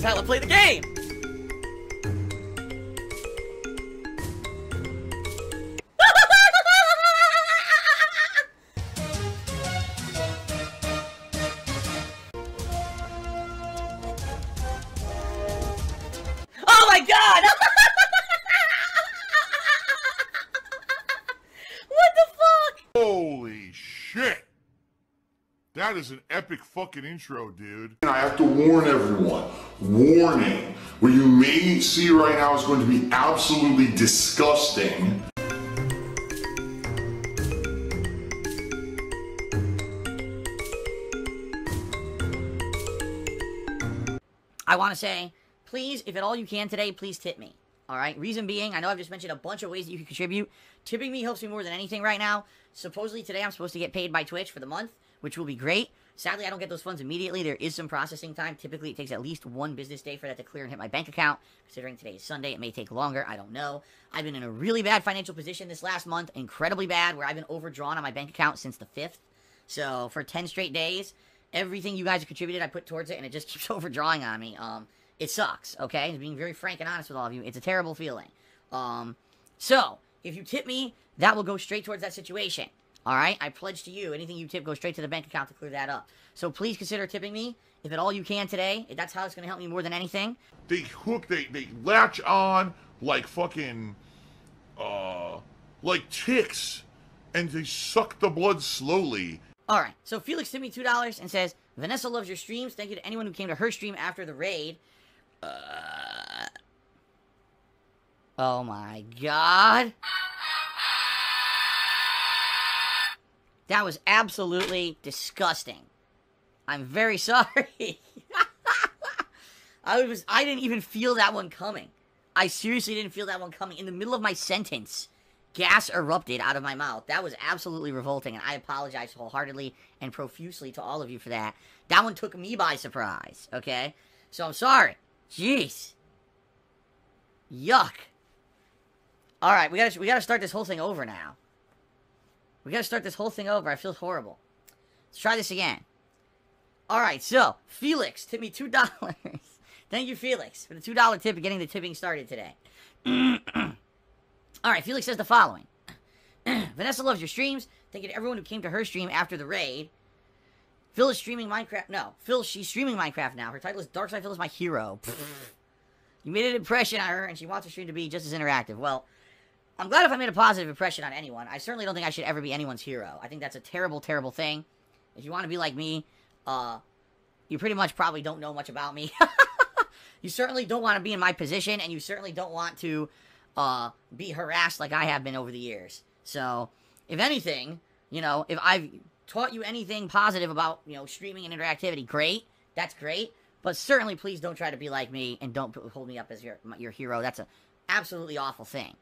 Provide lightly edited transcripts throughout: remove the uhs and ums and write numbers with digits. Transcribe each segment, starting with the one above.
is how I play the game! Oh my god! What the fuck? Holy shit! That is an epic fucking intro, dude. I have to warn everyone. Warning. What you may see right now is going to be absolutely disgusting. I want to say, please, if at all you can today, please tip me. Alright? Reason being, I know I've just mentioned a bunch of ways that you can contribute. Tipping me helps me more than anything right now. Supposedly today I'm supposed to get paid by Twitch for the month, which will be great. Sadly, I don't get those funds immediately. There is some processing time. Typically, it takes at least one business day for that to clear and hit my bank account. Considering today is Sunday, it may take longer. I don't know. I've been in a really bad financial position this last month. Incredibly bad, where I've been overdrawn on my bank account since the 5th. So, for 10 straight days, everything you guys have contributed, I put towards it, and it just keeps overdrawing on me. It sucks, okay? Just being very frank and honest with all of you. It's a terrible feeling. So, if you tip me, that will go straight towards that situation. Alright? I pledge to you, anything you tip goes straight to the bank account to clear that up. So please consider tipping me, if at all you can today. If that's how it's going to help me more than anything. They latch on like fucking, like ticks, and they suck the blood slowly. Alright, so Felix tipped me $2 and says, Vanessa loves your streams. Thank you to anyone who came to her stream after the raid. Oh my god. That was absolutely disgusting. I'm very sorry. I didn't even feel that one coming. I seriously didn't feel that one coming. In the middle of my sentence, gas erupted out of my mouth. That was absolutely revolting, and I apologize wholeheartedly and profusely to all of you for that. That one took me by surprise, okay? So I'm sorry. Jeez. Yuck. Alright, we gotta start this whole thing over now. We gotta start this whole thing over. I feel horrible. Let's try this again. Alright, so, Felix tipped me $2. Thank you, Felix, for the $2 tip and getting the tipping started today. Alright, Felix says the following. Vanessa loves your streams. Thank you to everyone who came to her stream after the raid. Phil is streaming Minecraft. No, she's streaming Minecraft now. Her title is Darkside Phil is my hero. You made an impression on her, and she wants her stream to be just as interactive. Well, I'm glad if I made a positive impression on anyone. I certainly don't think I should ever be anyone's hero. I think that's a terrible, terrible thing. If you want to be like me, you pretty much probably don't know much about me. You certainly don't want to be in my position, and you certainly don't want to be harassed like I have been over the years. So, if anything, you know, if I've taught you anything positive about, you know, streaming and interactivity, great. That's great. But certainly, please don't try to be like me, and don't hold me up as your hero. That's an absolutely awful thing.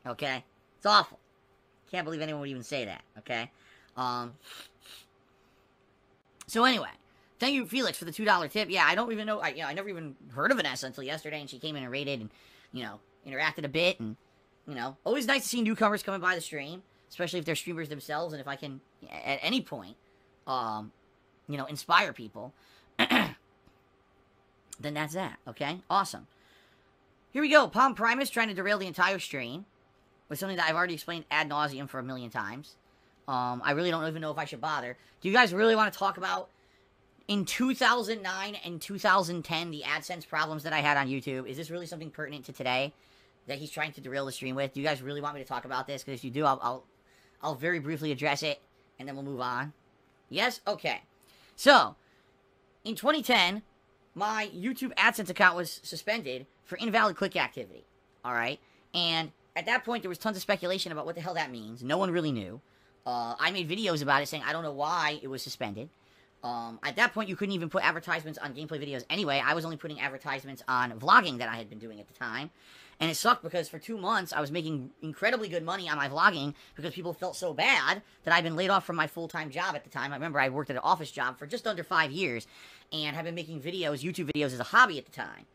Okay? It's awful. Can't believe anyone would even say that. Okay? So anyway, thank you, Felix, for the $2 tip. Yeah, I don't even know. I never even heard of Vanessa until yesterday, and she came in and raided and, you know, interacted a bit. And, you know, always nice to see newcomers coming by the stream, especially if they're streamers themselves, and if I can, at any point, you know, inspire people. Then that's that. Okay? Awesome. Here we go. Palm Primus trying to derail the entire stream with something that I've already explained ad nauseum for a million times. I really don't even know if I should bother. Do you guys really want to talk about, in 2009 and 2010, the AdSense problems that I had on YouTube? Is this really something pertinent to today that he's trying to derail the stream with? Do you guys really want me to talk about this? Because if you do, I'll very briefly address it, and then we'll move on. Yes? Okay. So, in 2010, my YouTube AdSense account was suspended for invalid click activity. Alright? And at that point, there was tons of speculation about what the hell that means. No one really knew. I made videos about it saying I don't know why it was suspended. At that point, you couldn't even put advertisements on gameplay videos anyway. I was only putting advertisements on vlogging that I had been doing at the time. And it sucked because for 2 months, I was making incredibly good money on my vlogging because people felt so bad that I'd been laid off from my full-time job at the time. I remember I worked at an office job for just under 5 years and had been making videos, YouTube videos, as a hobby at the time.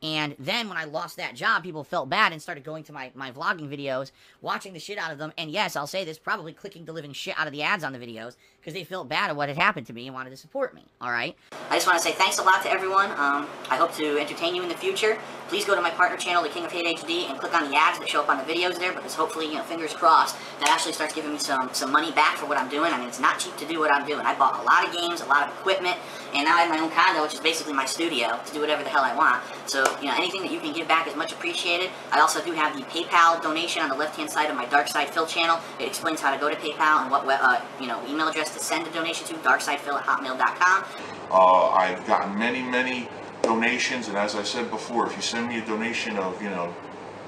And then when I lost that job, people felt bad and started going to my vlogging videos, watching the shit out of them, and yes, I'll say this, probably clicking the living shit out of the ads on the videos, because they felt bad at what had happened to me and wanted to support me, alright? I just want to say thanks a lot to everyone. I hope to entertain you in the future. Please go to my partner channel, The King of Hate HD, and click on the ads that show up on the videos there, because hopefully, you know, fingers crossed, that actually starts giving me some money back for what I'm doing. I mean, it's not cheap to do what I'm doing. I bought a lot of games, a lot of equipment, and now I have my own condo, which is basically my studio, to do whatever the hell I want. So, you know, anything that you can give back is much appreciated. I also do have the PayPal donation on the left-hand side of my Dark Side Phil channel. It explains how to go to PayPal and what, you know, email address to send a donation to, darksidephil@hotmail.com. I've gotten many donations, and as I said before, if you send me a donation of, you know,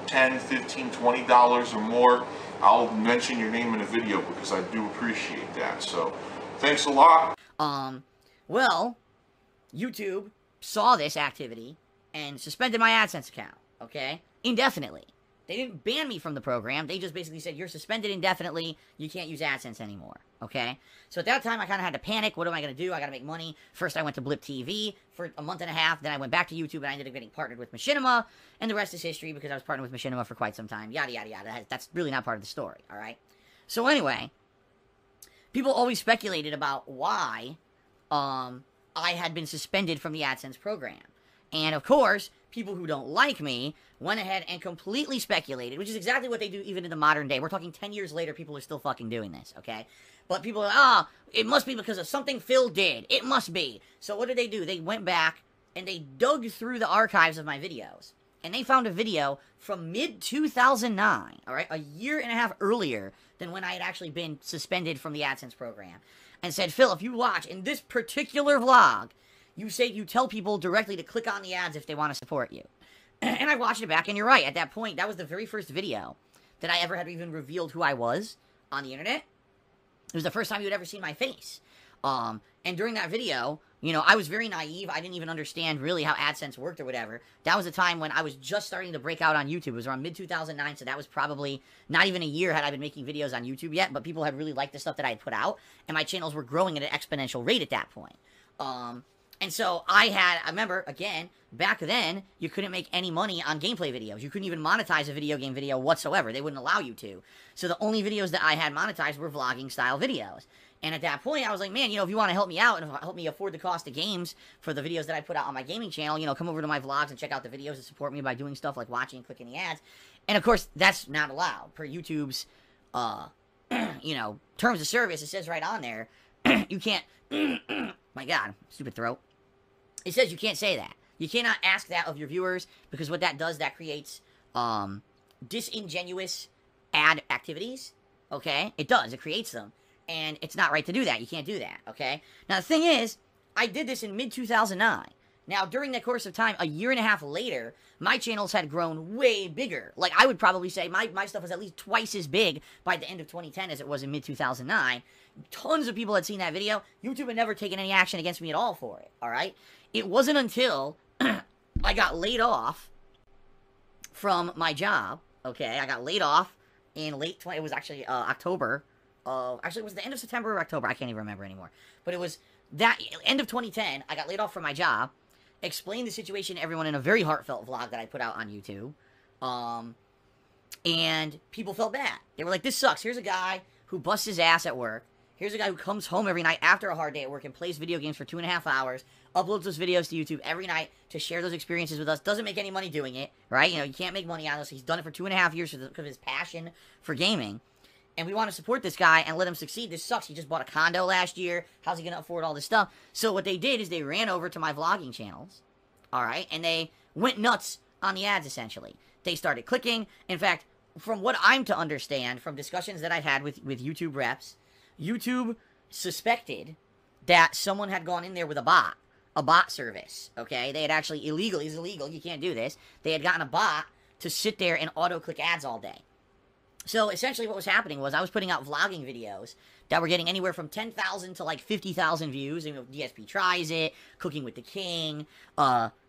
$10, $15, $20 or more, I'll mention your name in a video because I do appreciate that. So, thanks a lot. Well, YouTube saw this activity and suspended my AdSense account, okay? Indefinitely. They didn't ban me from the program. They just basically said, you're suspended indefinitely. You can't use AdSense anymore, okay? So at that time, I kind of had to panic. What am I going to do? I got to make money. First, I went to Blip TV for a month and a half. Then I went back to YouTube, and I ended up getting partnered with Machinima. And the rest is history because I was partnered with Machinima for quite some time. Yada, yada, yada. That's really not part of the story, all right? So anyway, people always speculated about why I had been suspended from the AdSense program. And of course, people who don't like me went ahead and completely speculated, which is exactly what they do even in the modern day. We're talking 10 years later, people are still fucking doing this, okay? But people are, it must be because of something Phil did. It must be. So what did they do? They went back and they dug through the archives of my videos. And they found a video from mid-2009, all right? A year and a half earlier than when I had actually been suspended from the AdSense program. And said, Phil, if you watch in this particular vlog, you tell people directly to click on the ads if they want to support you. And I watched it back, and you're right. At that point, that was the very first video that I ever had even revealed who I was on the internet. It was the first time you had ever seen my face. And during that video, you know, I was very naive. I didn't even understand really how AdSense worked or whatever. That was a time when I was just starting to break out on YouTube. It was around mid-2009, so that was probably not even a year had I been making videos on YouTube yet, but people had really liked the stuff that I had put out, and my channels were growing at an exponential rate at that point. And so I remember, again, back then, you couldn't make any money on gameplay videos. You couldn't even monetize a video game video whatsoever. They wouldn't allow you to. So the only videos that I had monetized were vlogging-style videos. And at that point, I was like, man, you know, if you want to help me out and help me afford the cost of games for the videos that I put out on my gaming channel, you know, come over to my vlogs and check out the videos and support me by doing stuff like watching and clicking the ads. And, of course, that's not allowed. Per YouTube's, you know, terms of service, it says right on there, you can't, my God, stupid throat. It says you can't say that. You cannot ask that of your viewers, because what that does, that creates disingenuous ad activities, okay? It does. It creates them. And it's not right to do that. You can't do that, okay? Now, the thing is, I did this in mid-2009. Now, during that course of time, a year and a half later, my channels had grown way bigger. Like, I would probably say my stuff was at least twice as big by the end of 2010 as it was in mid-2009. Tons of people had seen that video. YouTube had never taken any action against me at all for it, all right? It wasn't until I got laid off from my job, okay? I got laid off in it was actually October. Actually, it was the end of September or October. I can't even remember anymore. But it was that end of 2010, I got laid off from my job, explained the situation to everyone in a very heartfelt vlog that I put out on YouTube. And people felt bad. They were like, this sucks. Here's a guy who busts his ass at work. Here's a guy who comes home every night after a hard day at work and plays video games for 2.5 hours, uploads those videos to YouTube every night to share those experiences with us, doesn't make any money doing it, right? You know, you can't make money on this. He's done it for 2.5 years because of his passion for gaming. And we want to support this guy and let him succeed. This sucks. He just bought a condo last year. How's he going to afford all this stuff? So what they did is they ran over to my vlogging channels, all right? And they went nuts on the ads, essentially. They started clicking. In fact, from what I'm to understand, from discussions that I've had with YouTube reps, YouTube suspected that someone had gone in there with a bot service, okay? They had actually it's illegal, you can't do this. They had gotten a bot to sit there and auto-click ads all day. So, essentially what was happening was I was putting out vlogging videos that were getting anywhere from 10,000 to, like, 50,000 views. You know, DsP Tries It, Cooking with the King,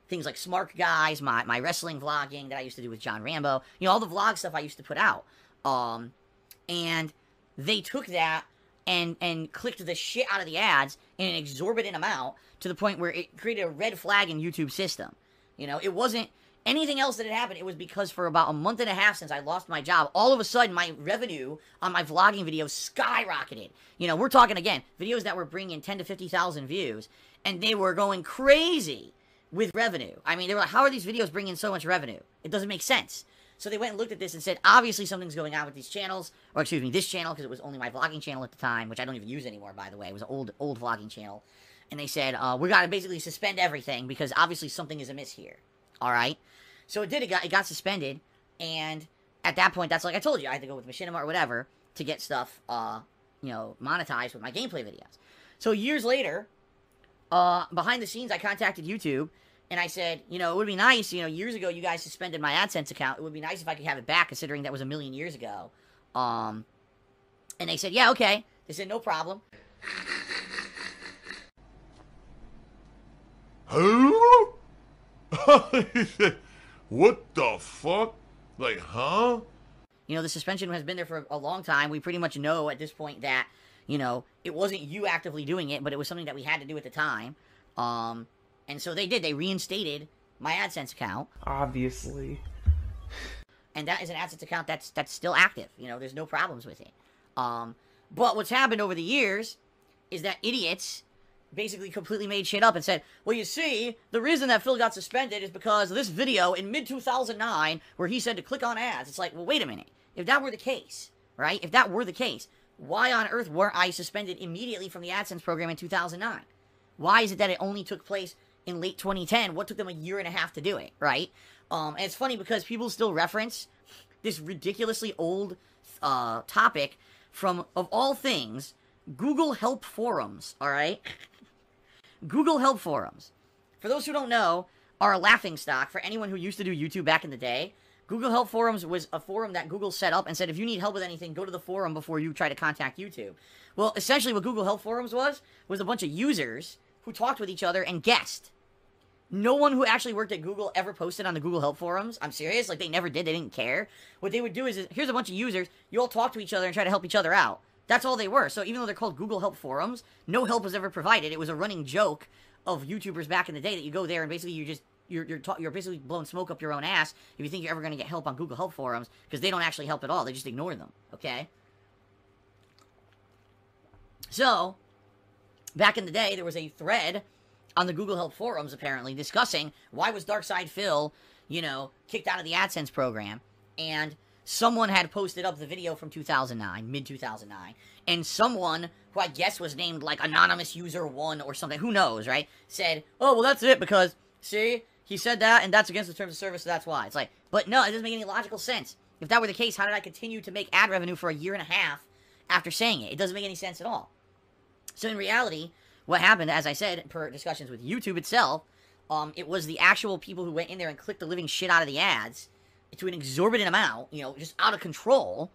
things like Smart Guys, my wrestling vlogging that I used to do with John Rambo. You know, all the vlog stuff I used to put out. And they took that and clicked the shit out of the ads in an exorbitant amount to the point where it created a red flag in YouTube's system. You know, it wasn't anything else that had happened, it was because for about a month and a half since I lost my job, all of a sudden my revenue on my vlogging videos skyrocketed. You know, we're talking, again, videos that were bringing 10 to 50,000 views, and they were going crazy with revenue. I mean, they were like, how are these videos bringing so much revenue? It doesn't make sense. So they went and looked at this and said, obviously something's going on with these channels, or excuse me, this channel, because it was only my vlogging channel at the time, which I don't even use anymore, by the way. It was an old vlogging channel. And they said, we got to basically suspend everything because obviously something is amiss here. All right? So it did. It got suspended. And at that point, that's like I told you, I had to go with Machinima or whatever to get stuff, you know, monetized with my gameplay videos. So years later, behind the scenes, I contacted YouTube. And I said, you know, it would be nice, you know, years ago you guys suspended my AdSense account. It would be nice if I could have it back, considering that was a million years ago. And they said, yeah, okay. They said, no problem. Who? What the fuck? Like, huh? You know, the suspension has been there for a long time. We pretty much know at this point that, you know, it wasn't you actively doing it, but it was something that we had to do at the time. And so they did. They reinstated my AdSense account. Obviously. And that is an AdSense account that's still active. You know, there's no problems with it. But what's happened over the years is that idiots basically completely made shit up and said, well, you see, the reason that Phil got suspended is because of this video in mid-2009 where he said to click on ads. It's like, well, wait a minute. If that were the case, right? If that were the case, why on earth weren't I suspended immediately from the AdSense program in 2009? Why is it that it only took place in late 2010? What took them a year and a half to do it, right? And it's funny because people still reference this ridiculously old topic from, of all things, Google Help Forums, all right? Google Help Forums. For those who don't know, are a laughingstock for anyone who used to do YouTube back in the day. Google Help Forums was a forum that Google set up and said, if you need help with anything, go to the forum before you try to contact YouTube. Well, essentially what Google Help Forums was a bunch of users who talked with each other and guessed. No one who actually worked at Google ever posted on the Google Help Forums. I'm serious. Like, they never did. They didn't care. What they would do is here's a bunch of users. You all talk to each other and try to help each other out. That's all they were. So even though they're called Google Help Forums, no help was ever provided. It was a running joke of YouTubers back in the day that you go there and basically you're basically blowing smoke up your own ass if you think you're ever going to get help on Google Help Forums, because they don't actually help at all. They just ignore them, okay? So, back in the day, there was a thread on the Google Help Forums, apparently, discussing why was Darkside Phil, you know, kicked out of the AdSense program, and someone had posted up the video from 2009, mid-2009, and someone, who I guess was named, like, Anonymous User 1 or something, who knows, right, said, oh, well, that's it, because, see, he said that, and that's against the terms of service, so that's why. It's like, but no, it doesn't make any logical sense. If that were the case, how did I continue to make ad revenue for a year and a half after saying it? It doesn't make any sense at all. So in reality, what happened, as I said, per discussions with YouTube itself, it was the actual people who went in there and clicked the living shit out of the ads to an exorbitant amount, you know, just out of control,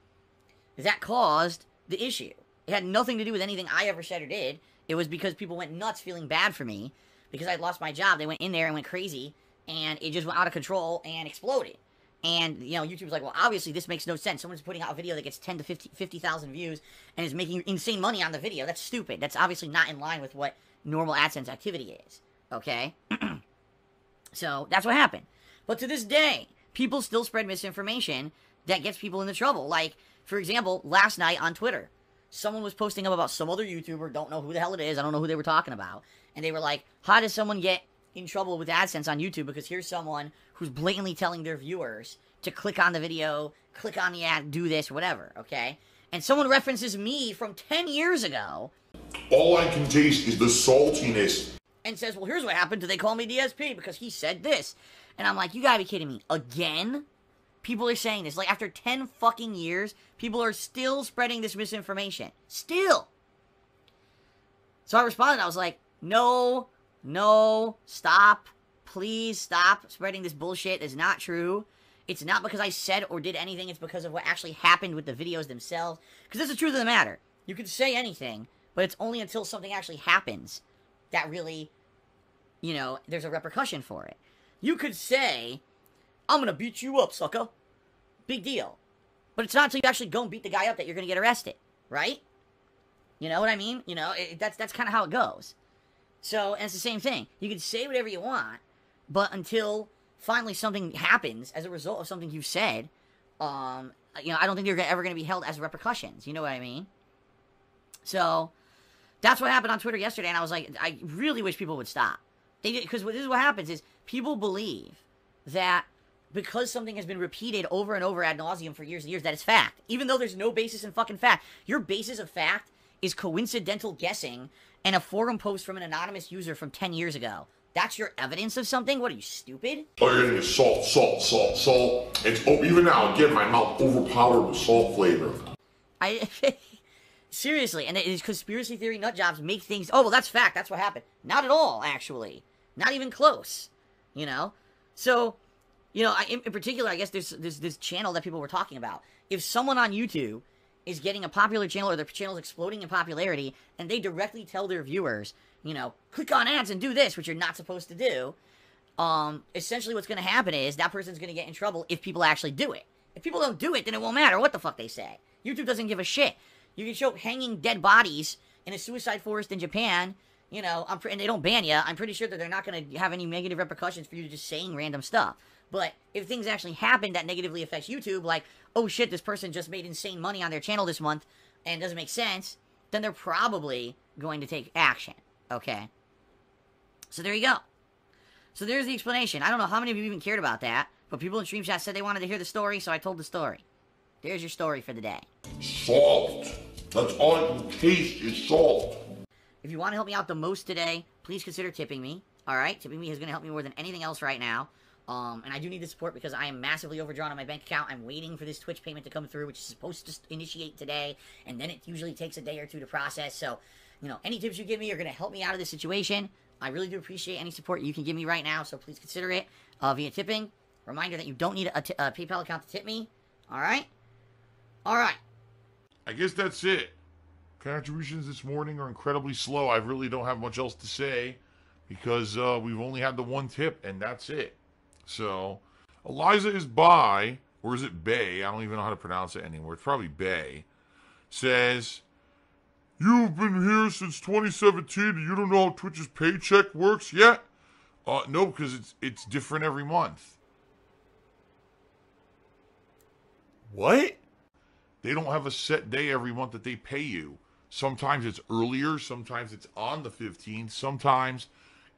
that caused the issue. It had nothing to do with anything I ever said or did. It was because people went nuts feeling bad for me because I'd lost my job. They went in there and went crazy, and it just went out of control and exploded. And, you know, YouTube's like, well, obviously this makes no sense. Someone's putting out a video that gets 10 to 50,000 views and is making insane money on the video. That's stupid. That's obviously not in line with what normal AdSense activity is. Okay? So, that's what happened. But to this day, people still spread misinformation that gets people into trouble. Like, for example, last night on Twitter, someone was posting up about some other YouTuber, don't know who the hell it is, I don't know who they were talking about, and they were like, how does someone get in trouble with AdSense on YouTube? Because here's someone who's blatantly telling their viewers to click on the video, click on the ad, do this, whatever, okay? And someone references me from 10 years ago. All I can taste is the saltiness. And says, well, here's what happened. Do they call me DsP? Because he said this. And I'm like, you gotta be kidding me. Again? People are saying this. Like, after 10 fucking years, people are still spreading this misinformation. Still. So I responded. I was like, no, stop. Please stop spreading this bullshit. It's not true. It's not because I said or did anything. It's because of what actually happened with the videos themselves. Because that's the truth of the matter. You can say anything, but it's only until something actually happens that really, you know, there's a repercussion for it. You could say, I'm gonna beat you up, sucker. Big deal. But it's not until you actually go and beat the guy up that you're gonna get arrested. Right? You know what I mean? You know, that's kind of how it goes. So, and it's the same thing. You can say whatever you want, but until finally something happens as a result of something you've said, you know, I don't think they're ever going to be held as repercussions. You know what I mean? So, that's what happened on Twitter yesterday, and I was like, I really wish people would stop. Because this is what happens, is people believe that because something has been repeated over and over ad nauseum for years and years, that it's fact. Even though there's no basis in fucking fact. Your basis of fact is coincidental guessing and a forum post from an anonymous user from 10 years ago. That's your evidence of something? What are you, stupid? Oh, you're gonna get salt, salt, salt, salt. It's, oh, even now, again, my mouth overpowered with salt flavor. Seriously, and it's conspiracy theory nut jobs make things, oh, well, that's fact, that's what happened. Not at all, actually. Not even close, you know? So, you know, in particular, I guess there's this channel that people were talking about. If someone on YouTube is getting a popular channel, or their channel's exploding in popularity, and they directly tell their viewers, you know, click on ads and do this, which you're not supposed to do, essentially what's going to happen is that person's going to get in trouble if people actually do it. If people don't do it, then it won't matter what the fuck they say. YouTube doesn't give a shit. You can show hanging dead bodies in a suicide forest in Japan, you know, and they don't ban you. I'm pretty sure that they're not going to have any negative repercussions for you just saying random stuff. But if things actually happen that negatively affects YouTube, like, oh shit, this person just made insane money on their channel this month, and it doesn't make sense, then they're probably going to take action, okay? So there you go. So there's the explanation. I don't know how many of you even cared about that, but people in stream chat said they wanted to hear the story, so I told the story. There's your story for the day. Salt. That's all I can taste is salt. If you want to help me out the most today, please consider tipping me. Alright? Tipping me is going to help me more than anything else right now. And I do need the support because I am massively overdrawn on my bank account. I'm waiting for this Twitch payment to come through, which is supposed to initiate today. And then it usually takes a day or two to process. So, you know, any tips you give me are going to help me out of this situation. I really do appreciate any support you can give me right now. So please consider it via tipping. Reminder that you don't need a PayPal account to tip me. Alright? Alright. I guess that's it. Contributions this morning are incredibly slow. I really don't have much else to say because we've only had the one tip, and that's it. So, Eliza is by, or is it Bay? I don't even know how to pronounce it anymore. It's probably Bay. Says, you've been here since 2017 and you don't know how Twitch's paycheck works yet? No, because it's different every month. What? They don't have a set day every month that they pay you. Sometimes it's earlier, sometimes it's on the 15th, sometimes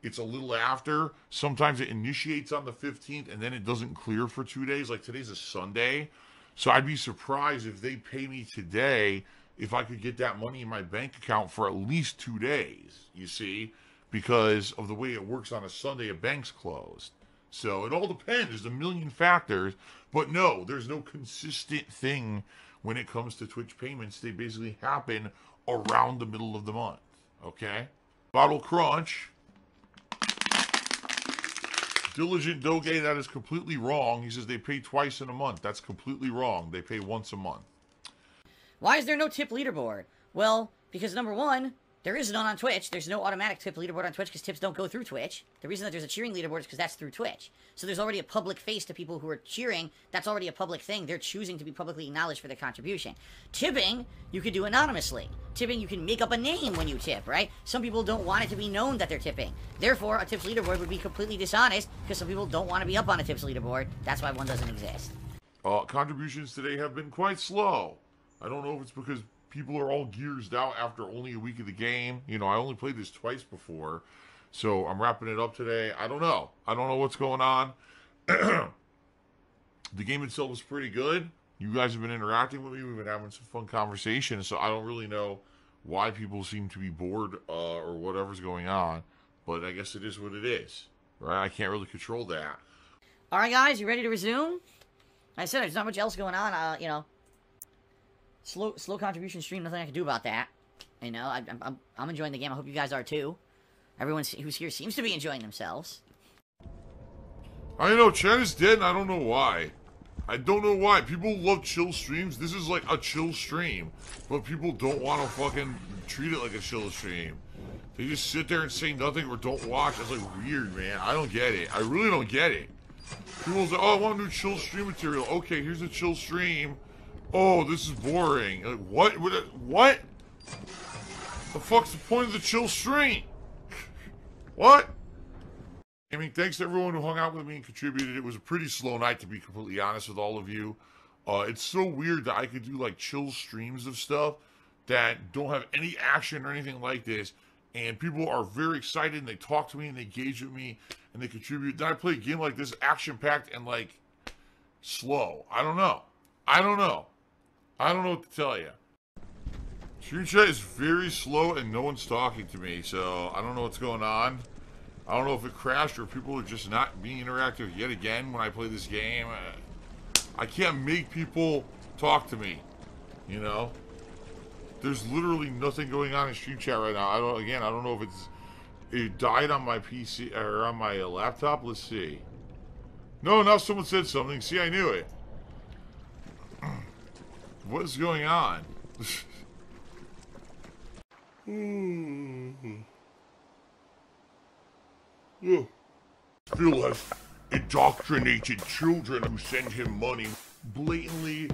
it's a little after, sometimes it initiates on the 15th and then it doesn't clear for 2 days, like today's a Sunday. So I'd be surprised if they pay me today if I could get that money in my bank account for at least 2 days, you see, because of the way it works on a Sunday, a bank's closed. So it all depends, there's a million factors, but no, there's no consistent thing when it comes to Twitch payments. They basically happen around the middle of the month, okay? Bottle Crunch. Diligent Doge, that is completely wrong. He says they pay twice in a month. That's completely wrong. They pay once a month. Why is there no tip leaderboard? Well, because number one, there is none on Twitch. There's no automatic tip leaderboard on Twitch because tips don't go through Twitch. The reason that there's a cheering leaderboard is because that's through Twitch. So there's already a public face to people who are cheering. That's already a public thing. They're choosing to be publicly acknowledged for their contribution. Tipping, you could do anonymously. Tipping, you can make up a name when you tip, right? Some people don't want it to be known that they're tipping. Therefore, a tips leaderboard would be completely dishonest because some people don't want to be up on a tips leaderboard. That's why one doesn't exist. Contributions today have been quite slow. I don't know if it's because people are all geared out after only a week of the game. You know, I only played this twice before, so I'm wrapping it up today. I don't know. I don't know what's going on. The game itself is pretty good. You guys have been interacting with me. We've been having some fun conversations, so I don't really know why people seem to be bored or whatever's going on, but I guess it is what it is, right? I can't really control that. All right, guys, you ready to resume? Like I said, there's not much else going on, you know. Slow contribution stream, nothing I can do about that. You know, I'm enjoying the game. I hope you guys are too. Everyone who's here seems to be enjoying themselves. I know, chat is dead and I don't know why. I don't know why. People love chill streams. This is like a chill stream. But people don't want to fucking treat it like a chill stream. They just sit there and say nothing or don't watch. It's like weird, man. I don't get it. I really don't get it. People say, oh, I want new chill stream material. Okay, here's a chill stream. Oh, this is boring. Like, what? What? The fuck's the point of the chill stream? What? I mean, thanks to everyone who hung out with me and contributed. It was a pretty slow night, to be completely honest with all of you. It's so weird that I could do like chill streams of stuff that don't have any action or anything like this, and people are very excited and they talk to me and they engage with me and they contribute. Then I play a game like this, action-packed and like slow. I don't know. I don't know what to tell you. Stream chat is very slow and no one's talking to me, so I don't know what's going on. I don't know if it crashed or if people are just not being interactive yet again when I play this game. I can't make people talk to me, you know? There's literally nothing going on in stream chat right now. I don't know if it died on my PC or on my laptop. Let's see. No, now someone said something. See, I knew it. What is going on? Phil has indoctrinated children who send him money, Blatantly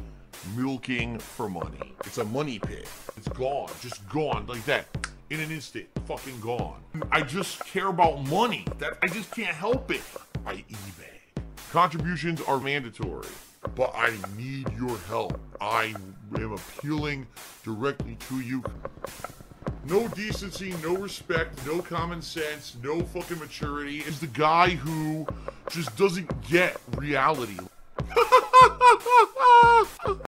milking for money. It's a money pit. It's gone. Just gone like that. In an instant. Fucking gone. I just care about money. I just can't help it. I eBay. Contributions are mandatory, but I need your help. I am appealing directly to you. No decency, no respect, no common sense, no fucking maturity. Is the guy who just doesn't get reality.